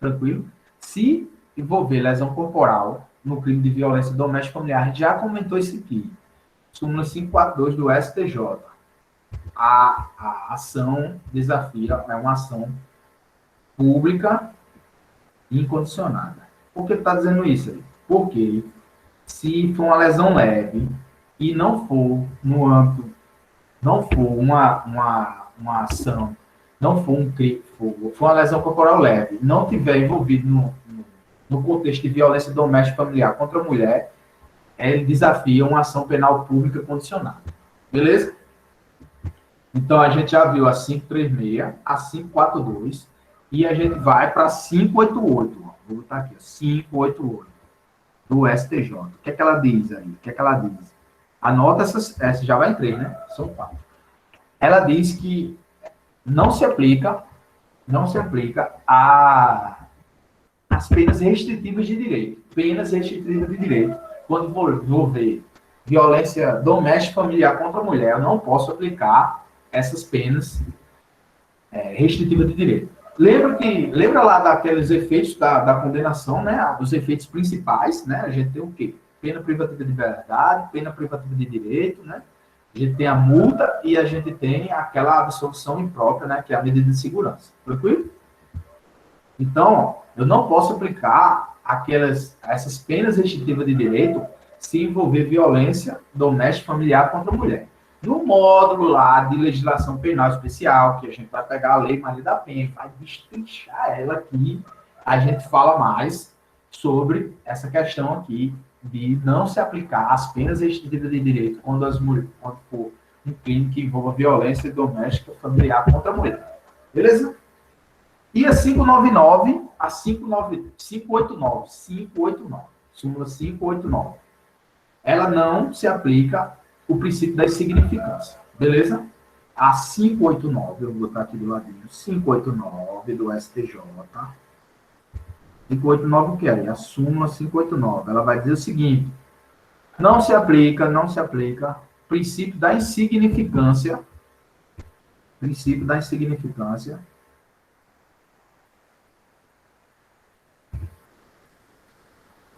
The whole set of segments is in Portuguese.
Tranquilo? Se envolver lesão corporal no crime de violência doméstica familiar, a gente já comentou isso aqui. Súmula 542 do STJ. A ação desafia, é uma ação pública incondicionada. Por que está dizendo isso aí? Porque se for uma lesão leve e não for no âmbito, não for uma ação, não for um crime, for uma lesão corporal leve, não tiver envolvido no contexto de violência doméstica familiar contra a mulher, ele desafia uma ação penal pública condicionada. Beleza? Então, a gente já viu a 536, a 542, e a gente vai para a 588. Vou botar aqui, 588, do STJ. O que é que ela diz aí? O que é que ela diz? Anota essa já vai em 3, né? São 4. Ela diz que não se aplica as penas restritivas de direito. Penas restritivas de direito. Quando vou ver violência doméstica familiar contra a mulher, eu não posso aplicar essas penas restritivas de direito. Lembra lá daqueles efeitos da condenação, né? Os efeitos principais, né? A gente tem o quê? Pena privativa de liberdade, pena privativa de direito, né? A gente tem a multa e a gente tem aquela absolução imprópria, né? Que é a medida de segurança. Tranquilo? Então, eu não posso aplicar essas penas restritivas de direito se envolver violência doméstica familiar contra a mulher. No módulo lá de legislação penal especial, que a gente vai pegar a Lei Maria da Penha, vai destrinchar ela aqui, a gente fala mais sobre essa questão aqui de não se aplicar as penas restritivas de direito quando for um crime que envolva violência doméstica familiar contra a mulher. Beleza? E a 599, a 589, súmula 589. Ela não se aplica o princípio da insignificância. Beleza? A 589, eu vou botar aqui do ladinho, 589 do STJ. 589 o que é? A súmula 589. Ela vai dizer o seguinte: não se aplica princípio da insignificância,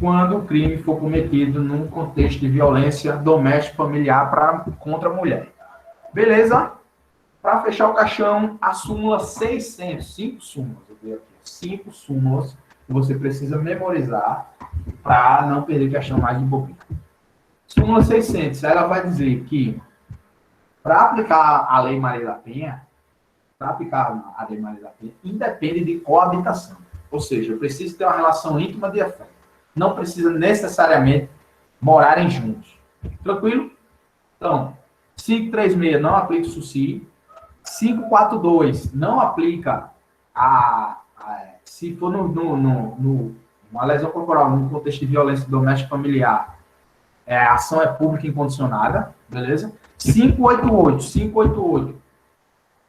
quando o crime for cometido num contexto de violência doméstica familiar contra a mulher. Beleza? Para fechar o caixão, a súmula 600, 5 súmulas, eu vi aqui, 5 súmulas que você precisa memorizar para não perder caixão mais de bobinho. Súmula 600, ela vai dizer que para aplicar a Lei Maria da Penha, independe de coabitação. Ou seja, eu preciso ter uma relação íntima de afeto. Não precisa necessariamente morarem juntos. Tranquilo? Então, 536 não aplica o SUSI. 542 não aplica se for uma lesão corporal no contexto de violência doméstica familiar, a ação é pública incondicionada, beleza? 588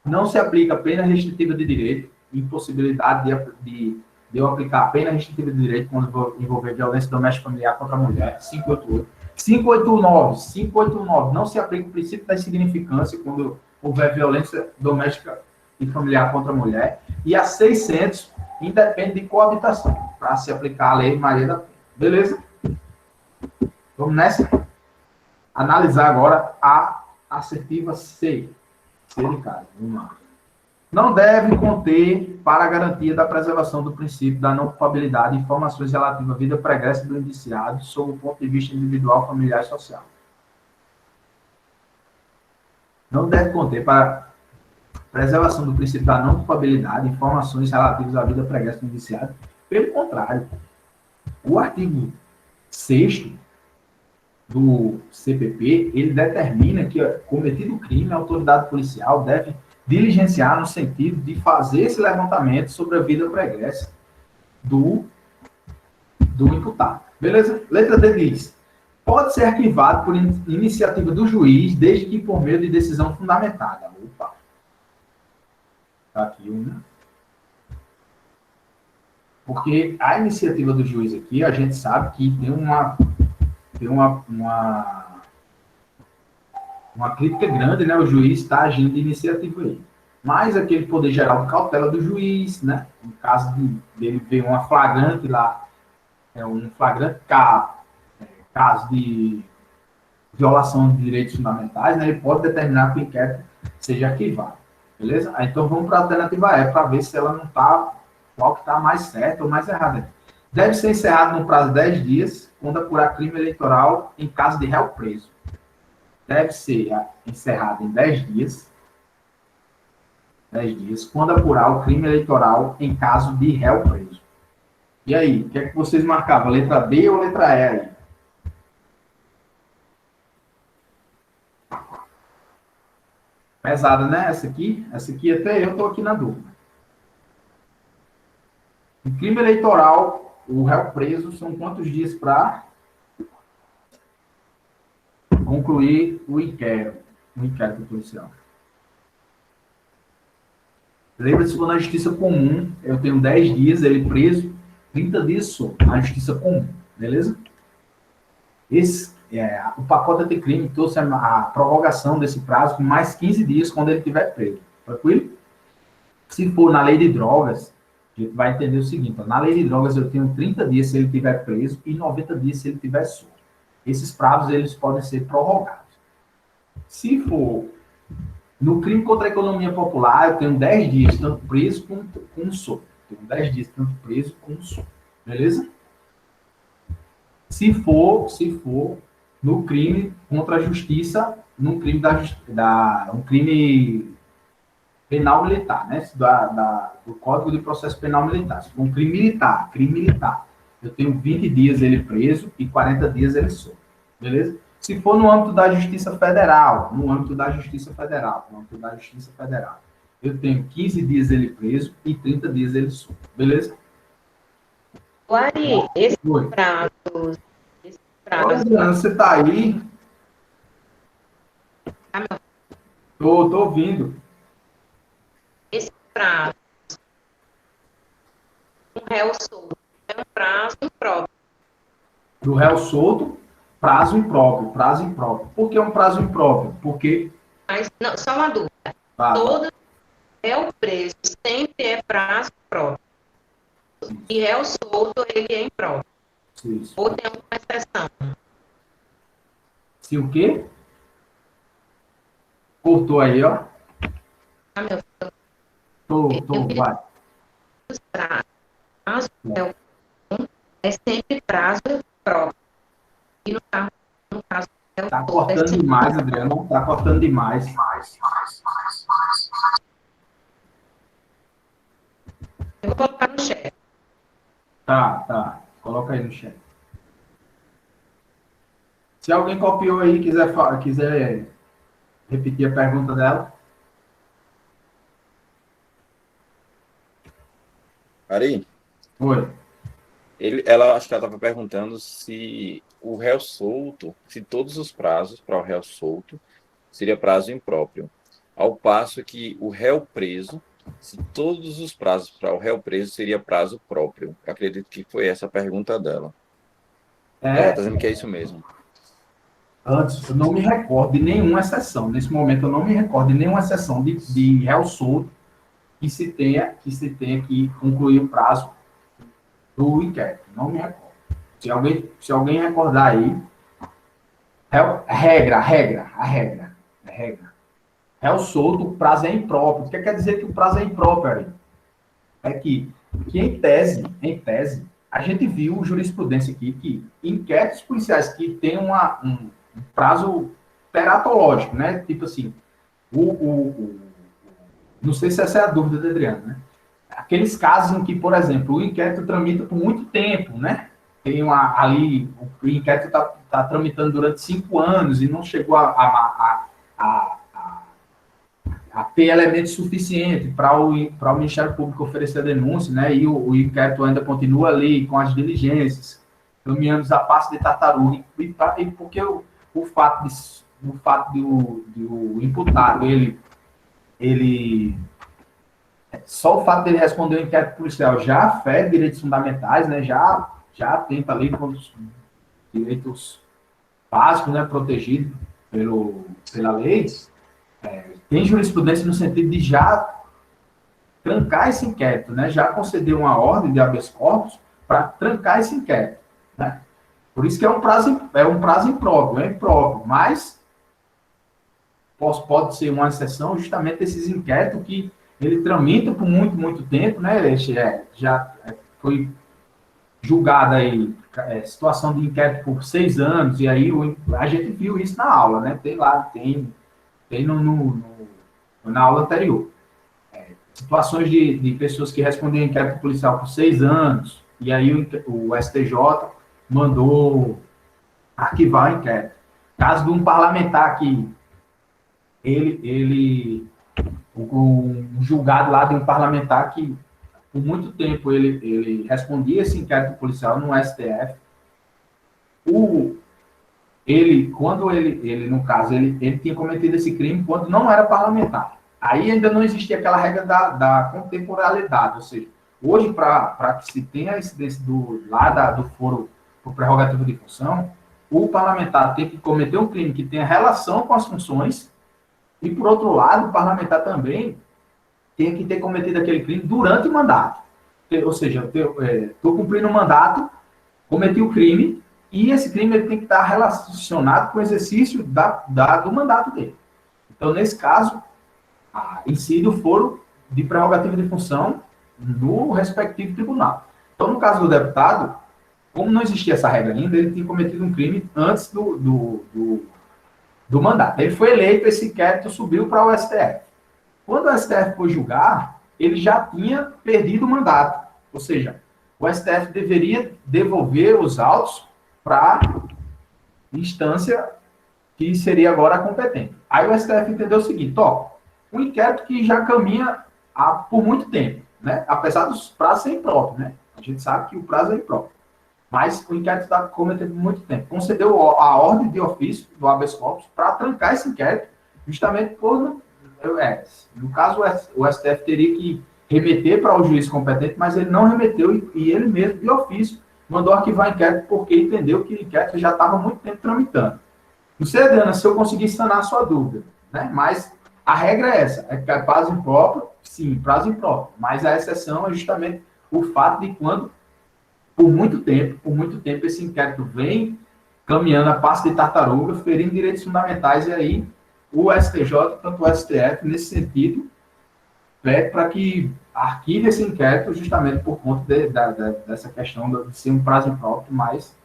não se aplica pena restritiva de direito, impossibilidade de eu aplicar a pena restritiva de direito quando envolver violência doméstica familiar contra a mulher, 588. 589 não se aplica o princípio da insignificância quando houver violência doméstica e familiar contra a mulher. E a 600 independe de coabitação, para se aplicar a Lei Maria da Penha. Beleza? Vamos nessa? Analisar agora a assertiva C. C de casa. Vamos lá. Não deve conter, para a garantia da preservação do princípio da não culpabilidade, informações relativas à vida pregressa do indiciado sob o ponto de vista individual, familiar e social. Não deve conter, para preservação do princípio da não culpabilidade, informações relativas à vida pregressa do indiciado. Pelo contrário, o artigo 6º do CPP, ele determina que, cometido o crime, a autoridade policial deve diligenciar no sentido de fazer esse levantamento sobre a vida pregressa do imputado. Beleza? Letra D diz: pode ser arquivado por iniciativa do juiz, desde que por meio de decisão fundamentada. Opa! Tá aqui uma. Porque a iniciativa do juiz aqui, a gente sabe que tem uma crítica grande, né? O juiz está agindo de iniciativa aí. Mas aquele poder geral de cautela do juiz, né? em caso dele ver uma flagrante lá, um flagrante caso de violação de direitos fundamentais, né, ele pode determinar que o inquérito seja arquivado. Beleza? Aí, então vamos para a alternativa E, para ver se ela não está, qual que está mais certo ou mais errado. Deve ser encerrado no prazo de 10 dias, quando apurar crime eleitoral em caso de réu preso. Deve ser encerrado em 10 dias, 10 dias, quando apurar o crime eleitoral em caso de réu preso. E aí, o que é que vocês marcavam? Letra B ou letra E aí? Pesada, né? Essa aqui até eu estou aqui na dúvida. Em crime eleitoral, o réu preso são quantos dias para concluir o inquérito policial? Lembra-se quando na justiça comum, eu tenho 10 dias, ele preso, 30 dias solto, na justiça comum, beleza? O pacote anticrime trouxe a prorrogação desse prazo por mais 15 dias quando ele estiver preso. Tranquilo? Se for na lei de drogas, a gente vai entender o seguinte: na lei de drogas eu tenho 30 dias se ele estiver preso e 90 dias se ele estiver solto. Esses prazos eles podem ser prorrogados. Se for no crime contra a economia popular, eu tenho 10 dias, tanto preso como solto. Tenho 10 dias, tanto preso como solto. Beleza? Se for no crime contra a justiça, no crime um crime penal militar, né? Do Código de Processo Penal Militar. Se for um crime militar, eu tenho 20 dias ele preso e 40 dias ele solto. Beleza? Se for no âmbito da Justiça Federal, eu tenho 15 dias ele preso e 30 dias ele solto. Beleza? Ari, esse prazo. Adriana, você tá aí? Tô ouvindo. Esse prazo, um réu solto, é um prazo impróprio. Do réu solto, prazo impróprio. Por que um prazo impróprio? Porque... Mas, não, só uma dúvida. Todo réu preso sempre é prazo próprio. E réu solto, ele é impróprio. Isso. Ou tem alguma exceção? Se o quê? Cortou aí, ó. Meu Tô, vai. Os prazos é sempre prazo próprio. E no caso Tá cortando demais, Adriano. Tá cortando demais. Eu vou colocar no chat. Tá. Coloca aí no chat. Se alguém copiou aí e quiser repetir a pergunta dela. Ari? Oi. Ela acho que ela estava perguntando se o réu solto, se todos os prazos para o réu solto seria prazo impróprio. Ao passo que o réu preso, se todos os prazos para o réu preso seria prazo próprio. Eu acredito que foi essa a pergunta dela. Ela está dizendo que é isso mesmo. Antes, eu não me recordo de nenhuma exceção. Nesse momento, eu não me recordo de nenhuma exceção de réu solto que se tenha que concluir o prazo do inquérito. Não me recordo. Se alguém recordar aí, regra. Réu solto, o prazo é impróprio. O que quer dizer que o prazo é impróprio aí? É que em tese, a gente viu jurisprudência aqui que inquéritos policiais que têm um prazo teratológico, né? Tipo assim, não sei se essa é a dúvida do Adriano, né? Aqueles casos em que, por exemplo, o inquérito tramita por muito tempo, né? Tem o inquérito está tramitando durante 5 anos e não chegou a ter elementos suficientes para o Ministério Público oferecer a denúncia, né? E o inquérito ainda continua ali com as diligências, caminhando a passo de tartaruga. E porque o fato do imputado, só o fato dele responder o inquérito policial já afeta direitos fundamentais, né? Já atenta ali com os direitos básicos, né? Protegidos pela lei. Tem jurisprudência no sentido de já trancar esse inquérito, né? Já concedeu uma ordem de habeas corpus para trancar esse inquérito, né? Por isso que é um prazo impróprio, é impróprio, mas pode ser uma exceção justamente desses inquéritos que ele tramita por muito, muito tempo, né? Já foi julgada aí situação de inquérito por 6 anos, e aí a gente viu isso na aula, né? Tem lá, tem na aula anterior. Situações de pessoas que respondiam inquérito policial por 6 anos, e aí o STJ mandou arquivar o inquérito. Caso de um parlamentar que um julgado lá de um parlamentar que por muito tempo ele respondia esse inquérito policial no STF. No caso, ele tinha cometido esse crime quando não era parlamentar. Aí ainda não existia aquela regra da contemporaneidade, ou seja, hoje, para que se tenha a incidência do foro por prerrogativa de função, o parlamentar tem que cometer um crime que tenha relação com as funções, e, por outro lado, o parlamentar também tem que ter cometido aquele crime durante o mandato. Ou seja, estou cumprindo o mandato, cometi o crime, e esse crime ele tem que estar relacionado com o exercício do mandato dele. Então, nesse caso, incide o foro de prerrogativa de função no respectivo tribunal. Então, no caso do deputado, como não existia essa regra ainda, ele tinha cometido um crime antes do mandato. Ele foi eleito, esse inquérito subiu para o STF. Quando o STF foi julgar, ele já tinha perdido o mandato. Ou seja, o STF deveria devolver os autos para a instância que seria agora a competente. Aí o STF entendeu o seguinte, um inquérito que já caminha por muito tempo, né? Apesar dos prazos serem impróprios, né? A gente sabe que o prazo é impróprio. Mas o inquérito está cometendo muito tempo. Concedeu a ordem de ofício do habeas corpus para trancar esse inquérito, justamente por... no caso, o STF teria que remeter para o juiz competente, mas ele não remeteu e ele mesmo, de ofício, mandou arquivar o inquérito porque entendeu que o inquérito já estava há muito tempo tramitando. Não sei, Adriana, se eu conseguir sanar a sua dúvida, né? Mas a regra é essa, é prazo impróprio, sim, prazo impróprio, mas a exceção é justamente o fato de quando, por muito tempo, esse inquérito vem caminhando a passo de tartaruga, ferindo direitos fundamentais, e aí o STJ, tanto o STF, nesse sentido, pede para que arquive esse inquérito justamente por conta dessa questão de ser um prazo impróprio, mas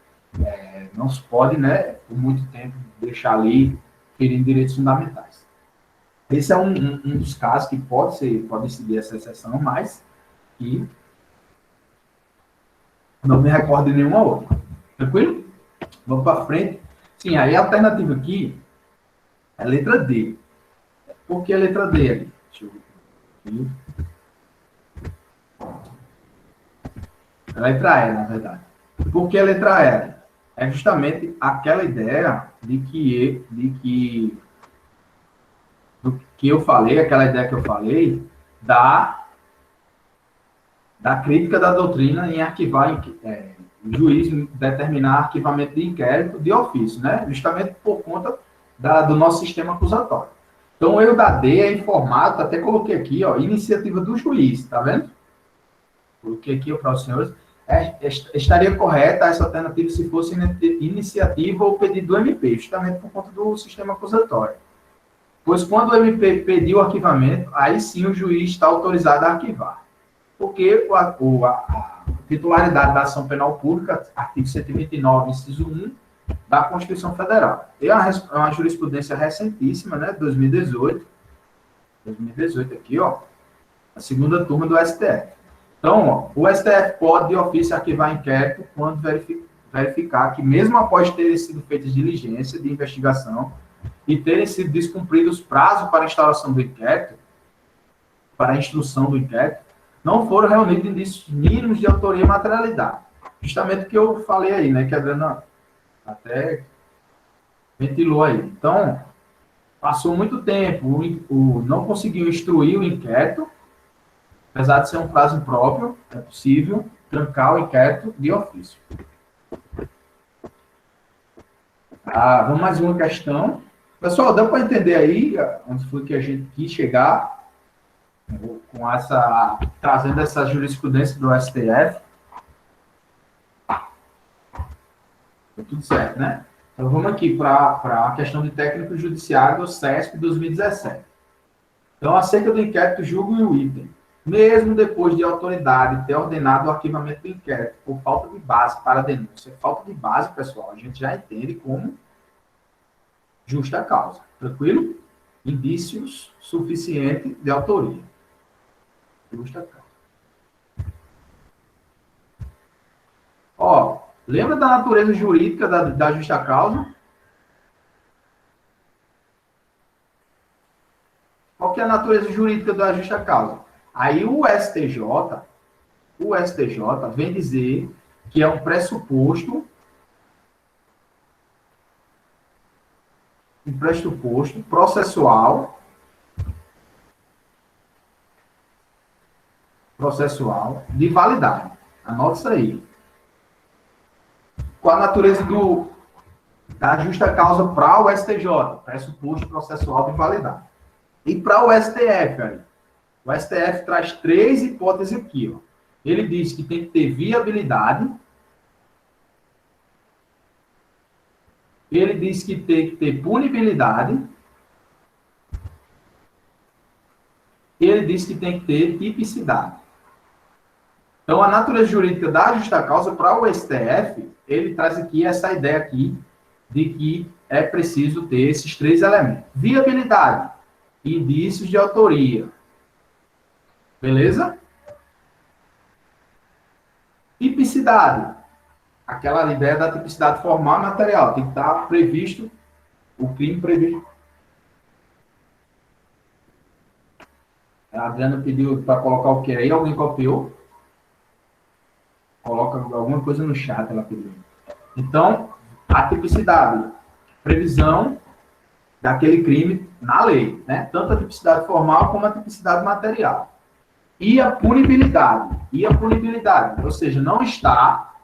não se pode, né, por muito tempo, deixar ali ferindo direitos fundamentais. Esse é um dos casos que pode seguir essa exceção, mas que não me recordo de nenhuma outra. Tranquilo? Vamos para frente. Sim, aí a alternativa aqui é a letra D. Por que a letra D ali? Deixa eu ver aqui. A letra E, na verdade. Por que a letra E? É justamente aquela ideia do que eu falei, aquela ideia que eu falei, da crítica da doutrina em arquivar, o juiz determinar arquivamento de inquérito de ofício, né? Justamente por conta do nosso sistema acusatório. Então, o erro da D é informado, até coloquei aqui, iniciativa do juiz, tá vendo? Coloquei aqui para os senhores. Estaria correta essa alternativa se fosse iniciativa ou pedido do MP, justamente por conta do sistema acusatório. Pois quando o MP pediu o arquivamento, aí sim o juiz está autorizado a arquivar. Porque a titularidade da ação penal pública, artigo 129, inciso 1, da Constituição Federal. É uma jurisprudência recentíssima, né, 2018 aqui, a segunda turma do STF. Então, o STF pode, de ofício, arquivar inquérito quando verificar que, mesmo após terem sido feitas diligências de investigação e terem sido descumpridos os prazos para a instalação do inquérito, para a instrução do inquérito, não foram reunidos indícios mínimos de autoria e materialidade. Justamente o que eu falei aí, né, que a Adriana até ventilou aí. Então, passou muito tempo, não conseguiu instruir o inquérito, apesar de ser um prazo impróprio, é possível trancar o inquérito de ofício. Vamos mais uma questão. Pessoal, dá para entender aí onde foi que a gente quis chegar? com essa, trazendo essa jurisprudência do STF. Tá tudo certo, né? Então vamos aqui para a questão de técnico judiciário do CESP 2017. Então, acerca do inquérito, julgo e o item. Mesmo depois de a autoridade ter ordenado o arquivamento do inquérito por falta de base para a denúncia. Falta de base, pessoal, a gente já entende como justa causa. Tranquilo? Indícios suficientes de autoria. Justa causa. Ó, lembra da natureza jurídica da justa causa? Qual que é a natureza jurídica da justa causa? Aí o STJ vem dizer que é um pressuposto processual de validade. Anota isso aí. Qual a natureza da justa causa para o STJ? Pressuposto processual de validade. E para o STF, aí, o STF traz 3 hipóteses aqui. Ó. Ele diz que tem que ter viabilidade. Ele diz que tem que ter punibilidade. Ele diz que tem que ter tipicidade. Então, a natureza jurídica da justa causa para o STF, ele traz aqui essa ideia aqui de que é preciso ter esses 3 elementos. Viabilidade. Indícios de autoria. Beleza? Tipicidade. Aquela ideia da tipicidade formal e material. Tem que estar previsto, o crime previsto. A Adriana pediu para colocar o que aí? Alguém copiou? Coloca alguma coisa no chat, ela pediu. Então, a tipicidade. Previsão daquele crime na lei, né? Tanto a tipicidade formal como a tipicidade material. E a punibilidade. Ou seja, não está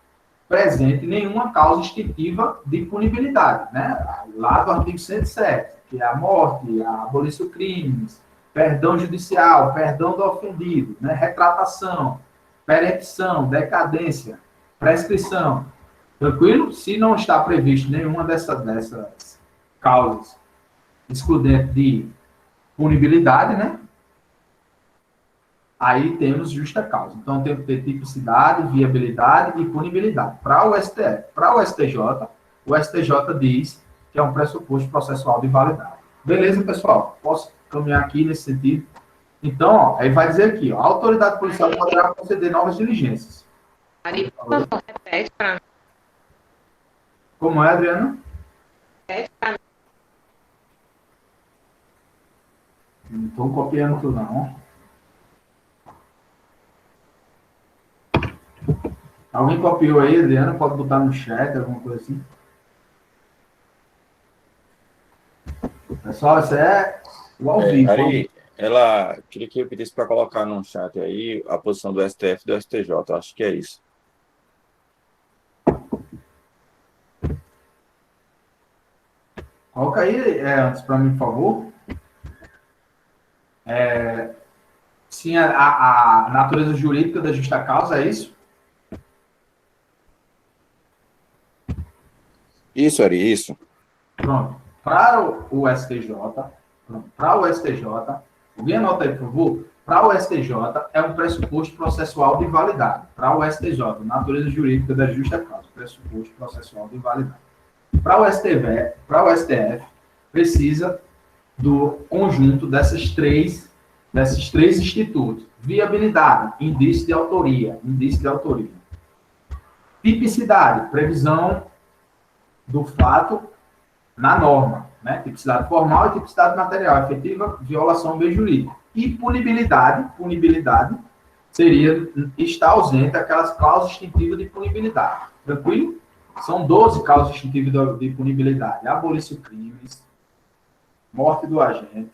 presente nenhuma causa extintiva de punibilidade, né? Lá do artigo 107, que é a morte, a abolição crimes, perdão judicial, perdão do ofendido, né? Retratação, perempção, decadência, prescrição. Tranquilo? Se não está previsto nenhuma dessas causas excludente de punibilidade, né? Aí temos justa causa. Então, tem que ter tipicidade, viabilidade e punibilidade. Para o STF. Para o STJ diz que é um pressuposto processual de validade. Beleza, pessoal? Posso caminhar aqui nesse sentido? Então, ó, aí vai dizer aqui, ó, a autoridade policial poderá conceder novas diligências. Ari, por favor, repete para mim. Como é, Adriana? Repete para mim. Não estou copiando tudo, não. Alguém copiou aí, Adriana? Pode botar no chat, alguma coisa assim. Pessoal, isso é o ao vivo. Ari, ela queria que eu pedisse para colocar no chat aí a posição do STF e do STJ. Acho que é isso. Coloca aí antes para mim, por favor. Sim, a natureza jurídica da justa causa, é isso? Isso, Ari, isso. Pronto. Para o STJ, alguém anota aí, por favor? Para o STJ, é um pressuposto processual de validade. Para o STJ, natureza jurídica da justa causa, pressuposto processual de validade. Para o STF, precisa do conjunto desses três institutos. Viabilidade, indício de autoria. Tipicidade, previsão do fato na norma, né? Tipicidade formal e tipicidade material, efetiva violação bem jurídico. E punibilidade seria estar ausente aquelas cláusulas extintivas de punibilidade. Tranquilo? São 12 causas extintivas de punibilidade. Abolição crimes, morte do agente,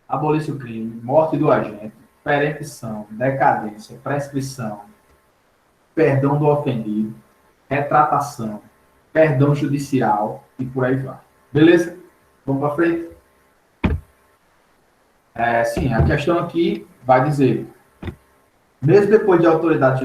abolição crime, morte do agente, perempção, decadência, prescrição, perdão do ofendido, retratação, perdão judicial e por aí vai. Beleza? Vamos para frente? Sim, a questão aqui vai dizer, mesmo depois de autoridade